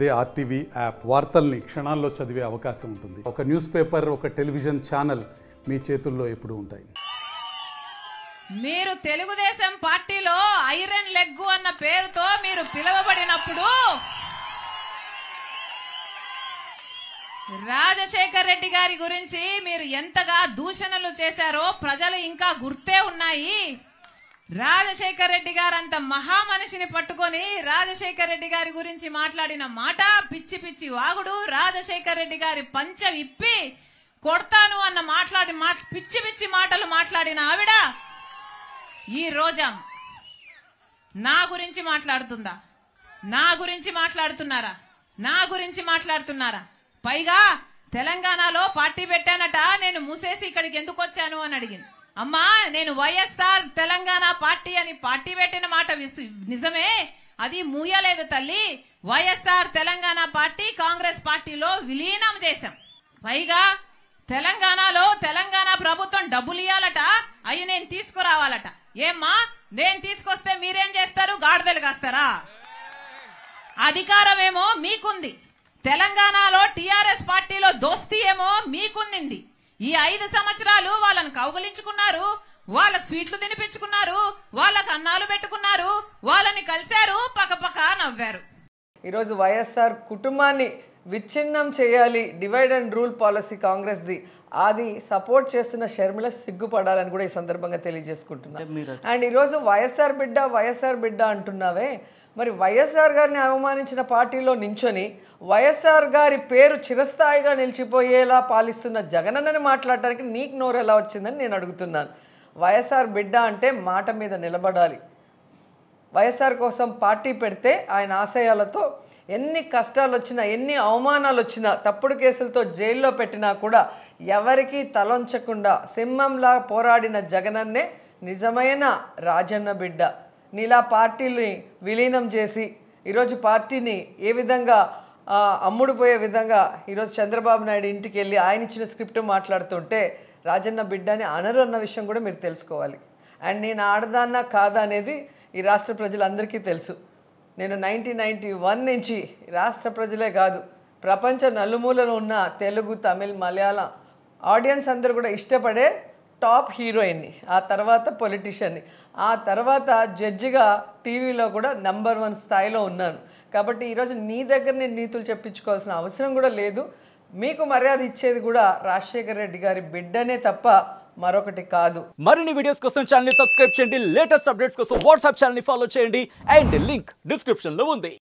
అదే RTV app వార్తల్ని క్షణాల్లో చదివే అవకాశం ఉంటుంది. ఒక న్యూస్ పేపర్, ఒక టెలివిజన్ ఛానల్ మీ చేతుల్లో ఎప్పుడూ ఉంటాయి. మీరు తెలుగుదేశం పార్టీలో ఐరన్ లెగ్ అన్న పేరుతో మీరు పిలువబడినప్పుడు రాజశేఖర్ రెడ్డి గారి గురించి మీరు ఎంతగా దూషణలు చేశారో ప్రజలు ఇంకా గుర్తే ఉన్నాయి. రాజశేఖర్ రెడ్డి గారు అంత మహామనిషిని పట్టుకొని రాజశేఖర్ రెడ్డి గారి గురించి మాట్లాడిన మాట పిచ్చి పిచ్చి వాగుడు. రాజశేఖర్ రెడ్డి గారి పంచ విప్పి కొడతాను అన్న పిచ్చి పిచ్చి మాటలు మాట్లాడిన ఆవిడ ఈ రోజా నా గురించి మాట్లాడుతుందా? నా గురించి మాట్లాడుతున్నారా? నా గురించి మాట్లాడుతున్నారా? పైగా తెలంగాణలో పార్టీ పెట్టానట, నేను మూసేసి ఇక్కడికి ఎందుకు వచ్చాను అని అడిగింది. అమ్మా, నేను వైఎస్ఆర్ తెలంగాణ పార్టీ అని పార్టీ పెట్టిన మాట నిజమే, అది మూయలేదు తల్లి. వైఎస్ఆర్ తెలంగాణ పార్టీ కాంగ్రెస్ పార్టీలో విలీనం చేశాం. పైగా తెలంగాణలో తెలంగాణ ప్రభుత్వం డబ్బులు ఇవ్వాలట, అవి నేను తీసుకురావాలట. ఏమ్మా, నేను తీసుకొస్తే మీరేం చేస్తారు? గాడిదలు కాస్తారా? అధికారమేమో మీకుంది, తెలంగాణలో టీఆర్ఎస్ పార్టీలో దోస్తీ ఏమో మీకుంది. ఈ 5 సంవత్సరాలు వాళ్ళని కౌగులించుకున్నారు, వాళ్ళ స్వీట్లు తినిపించుకున్నారు, వాళ్ళకు అన్నాలు పెట్టుకున్నారు, వాళ్ళని కలిశారు, పక్కపక్క నవ్వారు. ఈరోజు వైఎస్ఆర్ కుటుంబాన్ని విచ్ఛిన్నం చేయాలి, divide and rule policy Congress the, అది సపోర్ట్ చేస్తున్న షర్మిల సిగ్గుపడాలని కూడా ఈ సందర్భంగా తెలియజేసుకుంటున్నా. అండ్ ఈరోజు వైఎస్ఆర్ బిడ్డ అంటున్నావే, మరి వైఎస్ఆర్ గారిని అవమానించిన పార్టీలో నించొని వైఎస్ఆర్ గారి పేరు చిరస్థాయిగా నిలిచిపోయేలా పాలిస్తున్న జగనన్నని మాట్లాడటానికి నీకు నోరు ఎలా వచ్చిందని నేను అడుగుతున్నాను. వైఎస్ఆర్ బిడ్డ అంటే మాట మీద నిలబడాలి. వైఎస్ఆర్ కోసం పార్టీ పెడితే ఆయన ఆశయాలతో ఎన్ని కష్టాలు వచ్చినా, ఎన్ని అవమానాలు వచ్చినా, తప్పుడు కేసులతో జైల్లో పెట్టినా కూడా ఎవరికీ తలొంచకుండా సింహంలా పోరాడిన జగనన్నే నిజమైన రాజన్న బిడ్డ. నీలా పార్టీని విలీనం చేసి ఈరోజు పార్టీని ఏ విధంగా అమ్ముడుపోయే విధంగా ఈరోజు చంద్రబాబు నాయుడు ఇంటికి వెళ్ళి ఆయన ఇచ్చిన స్క్రిప్ట్ మాట్లాడుతుంటే రాజన్న బిడ్డని అనరు అన్న విషయం కూడా మీరు తెలుసుకోవాలి. అండ్ నేను ఆడదాన్నా కాదా అనేది ఈ రాష్ట్ర ప్రజలందరికీ తెలుసు. నేను 1991 నుంచి రాష్ట్ర ప్రజలే కాదు, ప్రపంచ నలుమూలలో ఉన్న తెలుగు, తమిళ్, మలయాళం ఆడియన్స్ అందరూ కూడా ఇష్టపడే టాప్ హీరోయిన్ని, ఆ తర్వాత పొలిటీషియన్ని, ఆ తర్వాత జడ్జిగా టీవీలో కూడా నంబర్ 1 స్థాయిలో ఉన్నాను. కాబట్టి ఈరోజు నీ దగ్గర నేను నీతులు చెప్పించుకోవాల్సిన అవసరం కూడా లేదు. మీకు మర్యాద ఇచ్చేది కూడా రాజశేఖర్ రెడ్డి గారి బిడ్డనే తప్ప మరొకటి కాదు. మరిన్ని వీడియోస్ కోసం ఛానల్ ని సబ్స్క్రైబ్ చేయండి, లేటెస్ట్ అప్డేట్స్ కోసం వాట్సాప్ ఛానల్ ని ఫాలో చేయండి, అండ్ లింక్ డిస్క్రిప్షన్ లో ఉంది.